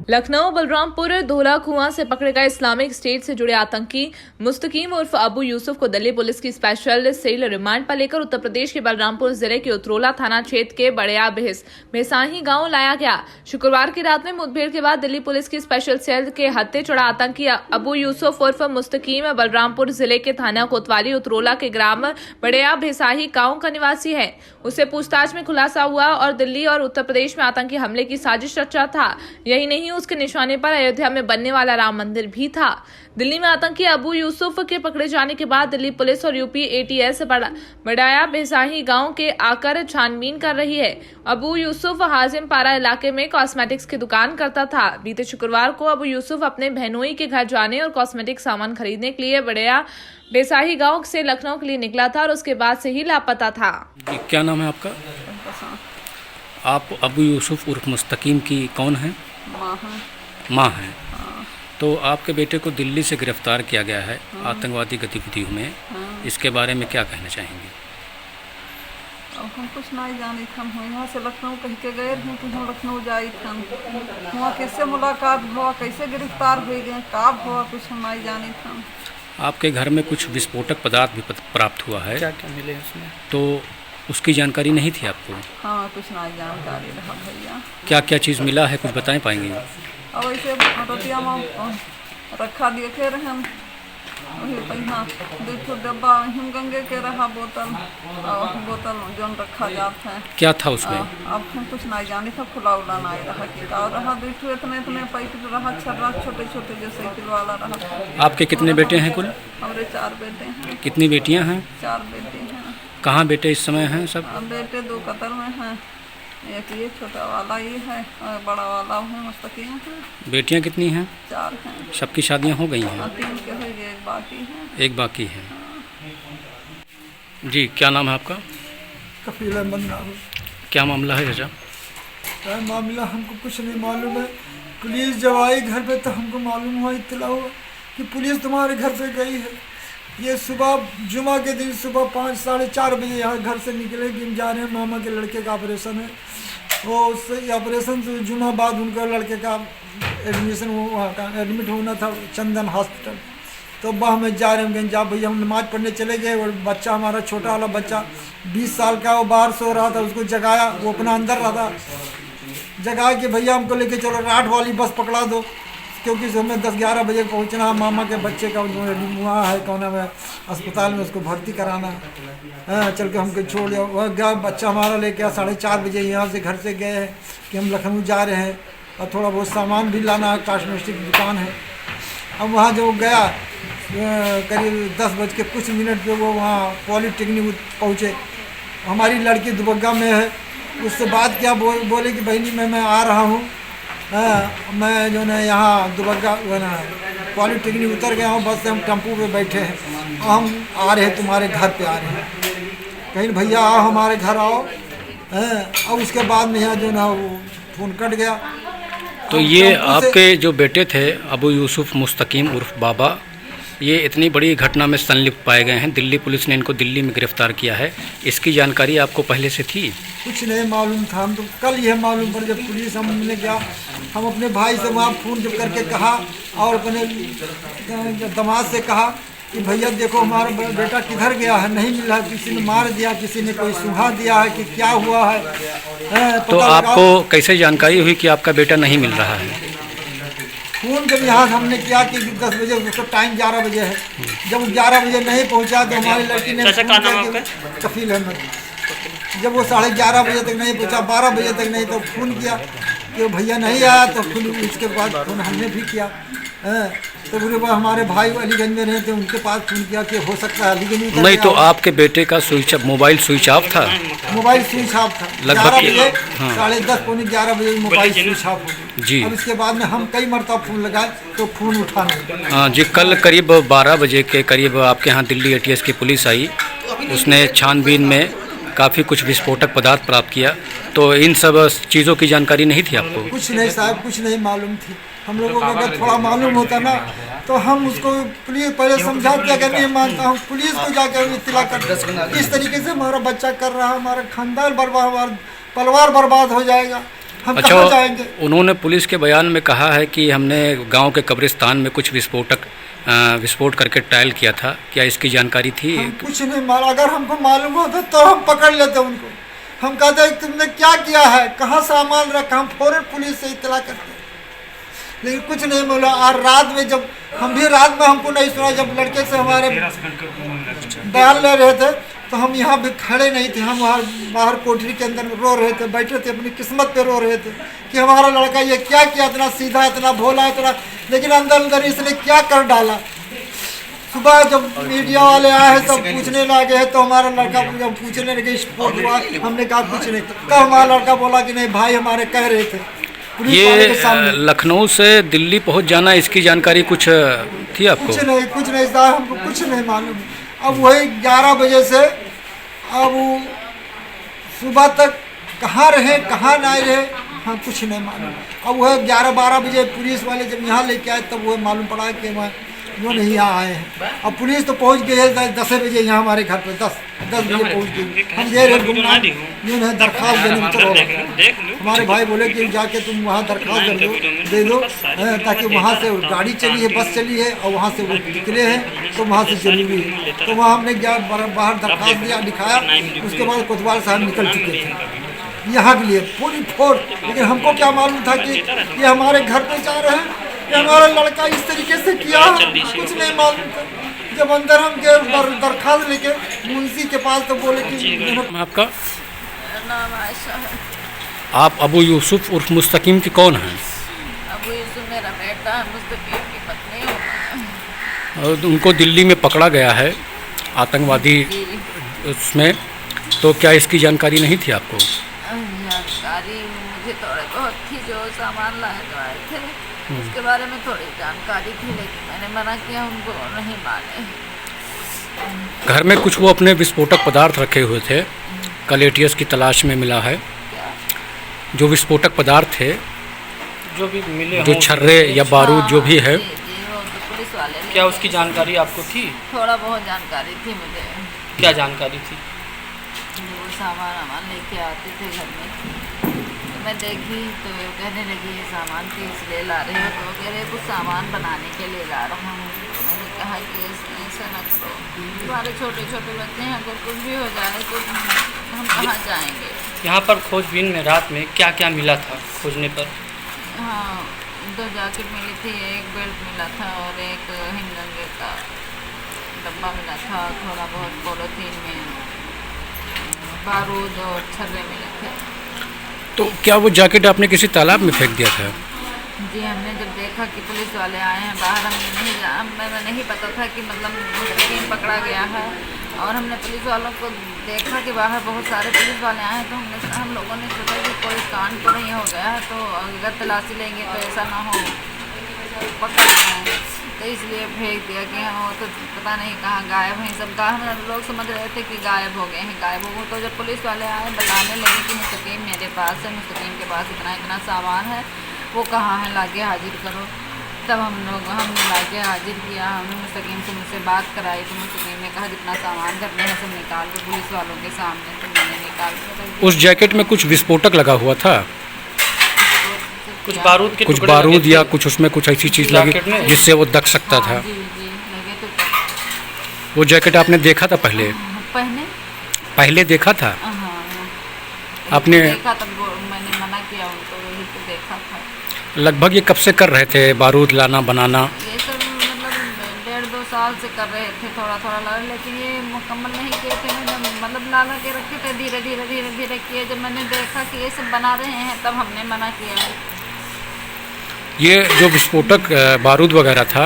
लखनऊ बलरामपुर धोला कुआं से पकड़े गए इस्लामिक स्टेट से जुड़े आतंकी मुस्तकीम उर्फ अबू यूसुफ को दिल्ली पुलिस की स्पेशल सेल रिमांड पर लेकर उत्तर प्रदेश के बलरामपुर जिले के उतरोला थाना क्षेत्र के बड़िया भेसाही गांव लाया गया। शुक्रवार की रात में मुठभेड़ के बाद दिल्ली पुलिस की स्पेशल सेल के हत्थे चढ़ा आतंकी अबू यूसुफ उर्फ मुस्तकीम बलरामपुर जिले के थाना कोतवाली उतरोला के ग्राम बड़िया भेसाही गाँव का निवासी है। उससे पूछताछ में खुलासा हुआ और दिल्ली और उत्तर प्रदेश में आतंकी हमले की साजिश रचा था। यही नहीं, उसके निशाने पर अयोध्या में बनने वाला राम मंदिर भी था। दिल्ली में आतंकी अबू यूसुफ के पकड़े जाने के बाद दिल्ली पुलिस और यूपी एटीएस बड़ाया भेसाही गांव के आकर छानबीन कर रही है। अबू यूसुफ हाजिम पारा इलाके में कॉस्मेटिक्स की दुकान करता था। बीते शुक्रवार को अबू यूसुफ अपने बहनोई के घर जाने और कॉस्मेटिक सामान खरीदने के लिए बड़िया भेसाही गांव से लखनऊ के लिए निकला था और उसके बाद से ही लापता था। क्या नाम है आपका? आप अबू यूसुफ उर्फ मुस्तकीम की कौन है? माँ है। तो आपके बेटे को दिल्ली से गिरफ्तार किया गया है आतंकवादी गतिविधियों में। इसके बारे में क्या कहना चाहेंगे? अब हम कुछ नहीं जानी हम यहाँ से लखनऊ कह के गए हैं कि हम लखनऊ जाई हम वहाँ कैसे मुलाकात हुआ, कैसे गिरफ्तार हुए गए, कब हुआ, कुछ हम नहीं जानी हम। आपके घर में कुछ विस्फोटक पदार्थ भी प्राप्त हुआ है, क्या क्या मिले उसमें? तो उसकी जानकारी नहीं थी आपको? हाँ, कुछ नहीं जानकारी रहा भैया। क्या क्या चीज़ मिला है, कुछ बताएं पाएंगे? अब ऐसे रतिया में रखा देखे रहे हम वही पहिना दो डब्बा हम गंगे के रहा बोतल जोन रखा जाता है। क्या था उसमें? अब हम कुछ नहीं जाने था, खुला उला नहीं रहा कि का रहा दो इतने पैकेट रहा छर्रा छोटे छोटे जो साइकिल वाला रहा। आपके कितने बेटे हैं कुल? हमारे 4 बेटे हैं। कितनी बेटियां हैं? 4 बेटे हैं। कहाँ बेटे इस समय हैं सब? बेटे 2 कतर में हैं, एक ये छोटा वाला ये है और बड़ा वाला है मुस्तकीम है। बेटियां कितनी हैं? 4 हैं। सबकी शादियां हो गई हैं? 3 के है, एक बाकी है। एक बाकी है। जी, क्या नाम है आपका? कफील अहमद नाम। क्या मामला है चाचा? क्या मामला हमको कुछ नहीं मालूम है। पुलिस जब आई घर पे तो हमको मालूम हुआ, इत्तला हुआ कि पुलिस तुम्हारे घर पे गई है। ये सुबह जुमा के दिन सुबह 5 साढ़े 4 बजे यहाँ घर से निकले कि हम जा रहे हैं, मामा के लड़के का ऑपरेशन है। वो उससे ऑपरेशन से जुमा बाद उनका लड़के का एडमिशन वहाँ का एडमिट होना था चंदन हॉस्पिटल। तो वह हमें जा रहे हैं, जा भैया हम नमाज़ पढ़ने चले गए। और बच्चा हमारा छोटा वाला बच्चा 20 साल का, वो बाहर सो रहा था, उसको जगाया, वो अपना अंदर रहा था। जगा के भैया हमको लेके चलो राठ वाली बस पकड़ा दो, क्योंकि हमें 10-11 बजे पहुंचना, मामा के बच्चे का वहाँ है कौन है अस्पताल में, उसको भर्ती कराना है। चल के हमको छोड़ दिया, वह गया बच्चा हमारा लेके आ 4:30 बजे यहाँ से घर से गए हैं कि हम लखनऊ जा रहे हैं और थोड़ा बहुत सामान भी लाना है, कॉस्मेटिक की दुकान है। अब वहाँ जो गया करीब 10 बज के कुछ मिनट पे वो वहाँ पॉलीटेक्निक पहुँचे। हमारी लड़की दुबग्गा में है, उससे बात क्या बोले कि बहनी मैं आ रहा हूँ, मैं जो है यहाँ दुबग्गा पॉलीटेक्निक उतर गया हूँ, बस से हम टेम्पू पे बैठे हैं, हम आ रहे हैं तुम्हारे घर पे आ रहे हैं। कहीं भैया आओ हमारे घर आओ। और उसके बाद में यहाँ जो ना वो फ़ोन कट गया। तो ये आपके जो बेटे थे अबू यूसुफ मुस्तकीम उर्फ बाबा, ये इतनी बड़ी घटना में संलिप्त पाए गए हैं। दिल्ली पुलिस ने इनको दिल्ली में गिरफ्तार किया है। इसकी जानकारी आपको पहले से थी? कुछ नहीं मालूम था, हम तो कल यह मालूम पड़ जब पुलिस हमने गया, हम अपने भाई से वहाँ फ़ोन जब करके कहा और अपने दामाद से कहा कि भैया देखो हमारा बेटा किधर गया है, नहीं मिला, किसी ने मार दिया, किसी ने कोई सुहा दिया है कि क्या हुआ है। तो आपको कैसे जानकारी हुई कि आपका बेटा नहीं मिल रहा है? फ़ोन जब यहाँ हमने किया कि 10 बजे, उसका टाइम 11 बजे है। जब 11 बजे नहीं पहुँचा तो हमारी लड़की ने कफील अहमद, जब वो 11:30 बजे तक नहीं पहुँचा, 12 बजे तक नहीं, तो फ़ोन किया कि भैया नहीं आया। तो फिर उसके बाद फ़ोन हमने भी किया। तो पूरे बार हमारे भाई अलीगंज में रहते, उनके पास फ़ोन किया कि हो सकता है अलीगंज नहीं। तो आपके बेटे का मोबाइल स्विच ऑफ था? मोबाइल स्विच ऑफ था लगभग 10:30 पौने 11 बजे मोबाइल स्विच ऑफ हो गया जी। अब इसके बाद में हम कई मरतबा फ़ोन लगाए तो फ़ोन उठा नहीं। हाँ जी, कल करीब 12 बजे के करीब आपके यहाँ दिल्ली एटीएस की पुलिस आई। उसने छानबीन में काफ़ी कुछ विस्फोटक पदार्थ प्राप्त किया। तो इन सब चीज़ों की जानकारी नहीं थी आपको? कुछ नहीं साहब, कुछ नहीं मालूम थी। हम लोगों को अगर थोड़ा मालूम होता ना तो हम उसको पुलिस पहले समझा के, अगर नहीं मानता हम पुलिस को जाकर इत्तला कर, इस तरीके से हमारा बच्चा कर रहा है, हमारा खानदान बर्बाद, हमारा परिवार बर्बाद हो जाएगा। हम अच्छा, कहाँ जाएंगे। उन्होंने पुलिस के बयान में कहा है कि हमने गांव के कब्रिस्तान में कुछ विस्फोट करके ट्रायल किया था, क्या इसकी जानकारी थी? हम कुछ नहीं मालूम, अगर हमको मालूम होता तो हम पकड़ लेते उनको। हम कहते तुमने क्या किया है, कहाँ सामान रखा, हम फौरन पुलिस से इतला करते, लेकिन कुछ नहीं बोला। और रात में जब हम भी रात में हमको नहीं सुना, जब लड़के से हमारे बयान ले रहे थे तो हम यहाँ भी खड़े नहीं थे, हम वहाँ बाहर कोठरी के अंदर रो रहे थे, बैठे थे, अपनी किस्मत पे रो रहे थे कि हमारा लड़का ये क्या किया, इतना सीधा, इतना भोला, इतना, लेकिन अंदर अंदर इसने क्या कर डाला। सुबह जब मीडिया वाले आए तब पूछने लगे हैं तो हमारा लड़का जब पूछने लगे स्फोट हुआ, हमने कहा कुछ नहीं। तब हमारा लड़का बोला कि नहीं भाई हमारे कह रहे थे पुलिस वाले के सामने। लखनऊ से दिल्ली पहुंच जाना, इसकी जानकारी कुछ थी आपको? कुछ नहीं साहब, हमको कुछ नहीं मालूम। अब वही 11 बजे से अब सुबह तक कहाँ रहे कहाँ नहीं रहे हम कुछ नहीं मालूम। अब वह 11-12 बजे पुलिस वाले जब यहाँ लेके आए तब वह मालूम पड़ा कि मैं जो नहीं यहाँ आए हैं। अब पुलिस तो पहुँच गई है 10 बजे यहाँ हमारे घर पे 10 बजे पहुँच गई। हम गए रहे घूमना, यूँ है दरख्वास्त देने में, चलो हमारे भाई बोले कि जाके तुम वहाँ दरख्वास्त दे दो ताकि वहाँ से गाड़ी चली है, बस चली है और वहाँ से वो निकले हैं तो वहाँ से जरूरी है। तो वहाँ हमने बाहर दरख्वास्त दिया, दिखाया, उसके बाद कोतवाल साहब निकल चुके थे यहाँ के लिए पूरी फोर्स। लेकिन हमको क्या मालूम था कि ये हमारे घर पे जा रहे हैं, ये हमारा लड़का इस तरीके से किया, कुछ नहीं मालूम था। जब अंदर हम गए दरखास्त लेके मुंशी के पास तो बोले कि आपका नाम आयशा है। आप अबू यूसुफ उर्फ मुस्तकीम की कौन हैं? अबू यूसुफ मेरा बेटा है, मुस्तकीम की पत्नी हूँ मैं। और उनको दिल्ली में पकड़ा गया है आतंकवादी उसमें, तो क्या इसकी जानकारी नहीं थी आपको? जानकारी मुझे थोड़े बहुत थी, जो सामान लाए तो आए थे उसके बारे में थोड़ी जानकारी थी, लेकिन मैंने मना किया, उनको नहीं माने। घर में कुछ वो अपने विस्फोटक पदार्थ रखे हुए थे, कल ATS की तलाश में मिला है। क्या? जो विस्फोटक पदार्थ थे, जो भी मिले जो हों, छर्रे या बारूद जो भी है, जी, वो तो पुलिस वाले ले क्या गए। उसकी जानकारी आपको थी? थोड़ा बहुत जानकारी थी मुझे। क्या जानकारी थी? वो सामान लेके आते थे घर में, तो मैं देखी तो वो कहने लगी ये सामान किस लिए ला रहे हो, तो कह रहे कुछ सामान बनाने के लिए ला रहा हूँ। तो मैंने कहा कि ऐसा न करो, हमारे छोटे छोटे बच्चे हैं, अगर कुछ भी हो जाए तो हम कहाँ जाएंगे। यहाँ पर खोजबीन में रात में क्या क्या मिला था खोजने पर? हाँ, 2 जैकेट मिली थी, एक बेल्ट मिला था और एक हिमगंगे का डब्बा मिला था, थोड़ा बहुत पॉलीथीन में बारूद और छर्रे मिले थे। तो क्या वो जैकेट आपने किसी तालाब में फेंक दिया था? जी, हमने जब देखा कि पुलिस वाले आए हैं बाहर, हमें नहीं पता था कि मतलब मुस्तकीम पकड़ा गया है, और हमने पुलिस वालों को देखा कि बाहर बहुत सारे पुलिस वाले आए हैं, तो हम लोगों ने सोचा कि कोई कांड तो नहीं हो गया है, तो अगर तलाशी लेंगे तो ऐसा ना हो पकड़ जाए, तो इसलिए फेंक दिया कि हाँ वो तो पता नहीं कहाँ गायब हैं सब। लोग समझ रहे थे कि गायब हो गए हैं, गायब हो गए। तो जब पुलिस वाले आए बताने लगे कि मुस्तकीम मेरे पास है, मुस्तकीम के पास इतना इतना सामान है, वो कहाँ है, लाके हाजिर करो। तब हमने लाके हाजिर किया, हमने मुस्तकीम से मुझसे बात कराई, तो मुस्तकीम ने कहा जितना सामान करना है सब निकाल के पुलिस वालों के सामने, तो मैंने निकाल के। उस जैकेट में कुछ विस्फोटक लगा हुआ था? कुछ बारूद के कुछ टुकड़े बारूद लगे या थे? कुछ उसमें कुछ ऐसी चीज़ जैकेट लगी में? जिससे वो दग सकता था? जी लगे तो वो जैकेट आपने देखा था पहले? पहले देखा था हाँ, आपने? देखा तब मैंने मना किया उनको, वही तो देखा था। लगभग ये कब से कर रहे थे बारूद लाना बनाना? ये सब मतलब 1.5-2 साल से कर रहे थे, थोड़ा थोड़ा ला, लेकिन ये मुकम्मल नहीं किए थे। मैंने मतलब ला के रखे थे, धीरे धीरे किए। जब मैंने देखा कि ये सब बना रहे हैं तब हमने मना किया। ये जो विस्फोटक बारूद वगैरह था,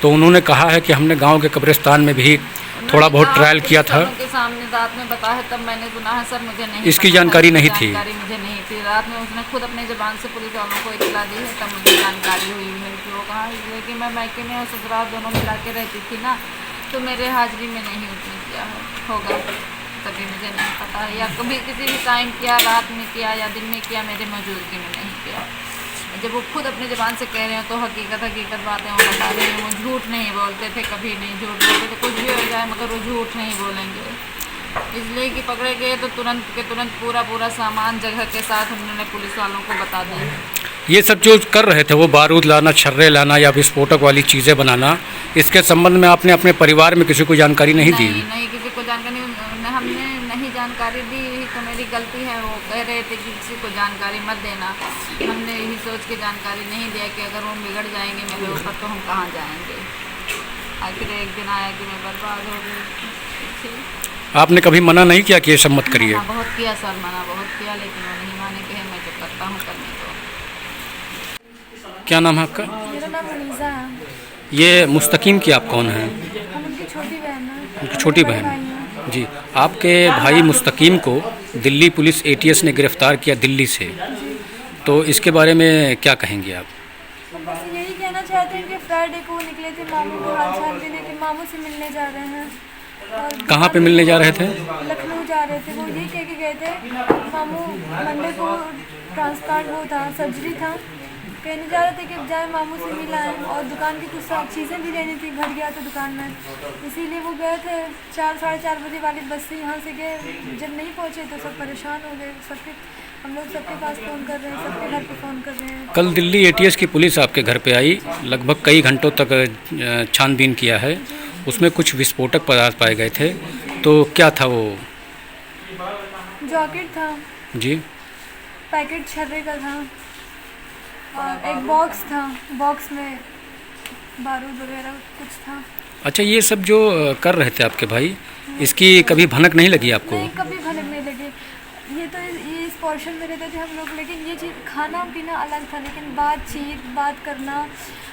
तो उन्होंने कहा है कि हमने गांव के कब्रिस्तान में भी थोड़ा बहुत ट्रायल किया था। उनके सामने रात में बताया है तब मैंने सुना है सर, मुझे नहीं इसकी पता था, जानकारी नहीं थी? जानकारी मुझे नहीं थी। रात में उसने खुद अपने ज़बान से पुलिस वालों को इतला दी है, तब मुझे जानकारी हुई है कि वो कहा। लेकिन मैं मायके में और ससुराल दोनों मिला के रहती थी ना, तो मेरे हाजिरी में नहीं उसने किया होगा, तभी मुझे नहीं पता। या कभी किसी भी टाइम किया, रात में किया या दिन में किया, मेरे मौजूदगी में नहीं किया। जब वो खुद अपनी ज़बान से कह रहे हैं तो हकीकत बातें वो बता रहे हैं। वो झूठ नहीं बोलते थे, कभी नहीं झूठ बोलते थे। कुछ भी हो जाए मगर वो झूठ नहीं बोलेंगे। इसलिए कि पकड़े गए तो तुरंत के तुरंत पूरा सामान जगह के साथ उन्होंने पुलिस वालों को बता दिया। ये सब जो कर रहे थे वो बारूद लाना, छर्रे लाना या विस्फोटक वाली चीज़ें बनाना, इसके संबंध में आपने अपने परिवार में किसी को जानकारी नहीं दी? नहीं, किसी को जानकारी हमने नहीं जानकारी दी, यही तो मेरी गलती है। वो कह रहे थे कि किसी को जानकारी मत देना, हमने यही सोच के जानकारी नहीं दिया कि अगर वो बिगड़ जाएंगे मेरे ऊपर तो हम कहाँ जाएंगे। आखिर एक दिन आया कि मैं बर्बाद हो गई। आपने कभी मना नहीं किया कि ये सब मत करिए? हाँ, बहुत किया सर, मना बहुत किया, लेकिन वो नहीं माने कि मैं जो करता हूँ करने को। क्या नाम है आपका? मेरा नाम मनीषा है। ये मुस्तकीम की आप कौन हैं? हम उनकी छोटी बहन हैं। उनकी छोटी बड़े बहन? भाई हैं। जी, आपके भाई मुस्तकीम को दिल्ली पुलिस ATS ने गिरफ्तार किया दिल्ली से, तो इसके बारे में क्या कहेंगे आप? हम बस यही कहना चाहते हैं कि फ्राइडे को निकले थे मामू को हालचाल देने के, मामू से मिलने जा रहे हैं। और कहाँ पे मिलने जा रहे थे? लखनऊ जा रहे थे। वो यही कह के गए थे मामू मंडे को ट्रांसप्लांट वो था, सर्जरी था, कहने जा रहे थे कि जाए मामू से मिलाएं, और दुकान की कुछ चीज़ें भी लेनी थी, घट गया था दुकान में, इसीलिए वो गए थे। 4 साढ़े 4 बजे वाली बस से यहाँ से गए। जब नहीं पहुँचे तो सब परेशान हो गए। सबके हम लोग सबके पास फ़ोन कर रहे हैं, सबके घर पे फ़ोन कर रहे हैं। कल दिल्ली ATS की पुलिस आपके घर पे आई, लगभग कई घंटों तक छानबीन किया है, उसमें कुछ विस्फोटक पदार्थ पाए गए थे, तो क्या था वो? जॉकेट था जी, पैकेट छर्रे का था, और एक बॉक्स था, बॉक्स में बारूद वगैरह कुछ था। अच्छा, ये सब जो कर रहे थे आपके भाई, इसकी कभी भनक नहीं लगी आपको? नहीं, कभी भनक नहीं लगी। ये तो ये इस पोर्शन में रहते थे हम लोग, लेकिन ये चीज़ खाना पीना अलग था, लेकिन बात करना,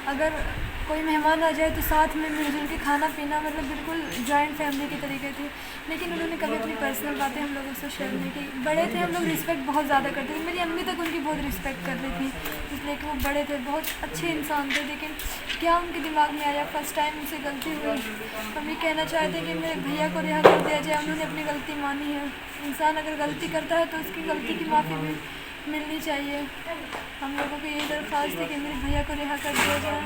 अगर कोई मेहमान आ जाए तो साथ में मिलजुल के खाना पीना, मतलब बिल्कुल जॉइंट फैमिली के तरीके थी। लेकिन उन्होंने कभी अपनी पर्सनल बातें हम लोगों से शेयर नहीं की। बड़े थे, हम लोग रिस्पेक्ट बहुत ज़्यादा करते थे, मेरी अम्मी तक उनकी बहुत रिस्पेक्ट कर रही थी, इसलिए कि वो बड़े थे, बहुत अच्छे इंसान थे। लेकिन क्या उनके दिमाग में आया, फर्स्ट टाइम उनसे गलती हुई। हम ये कहना चाहते हैं कि मेरे भैया को रिहा कर दिया जाए, उन्होंने अपनी गलती मानी है। इंसान अगर गलती करता है तो उसकी गलती की माफ़ी भी मिलनी चाहिए। हम लोगों को यही दरख्वास्त है कि मेरे भैया को रिहा कर दिया जाए।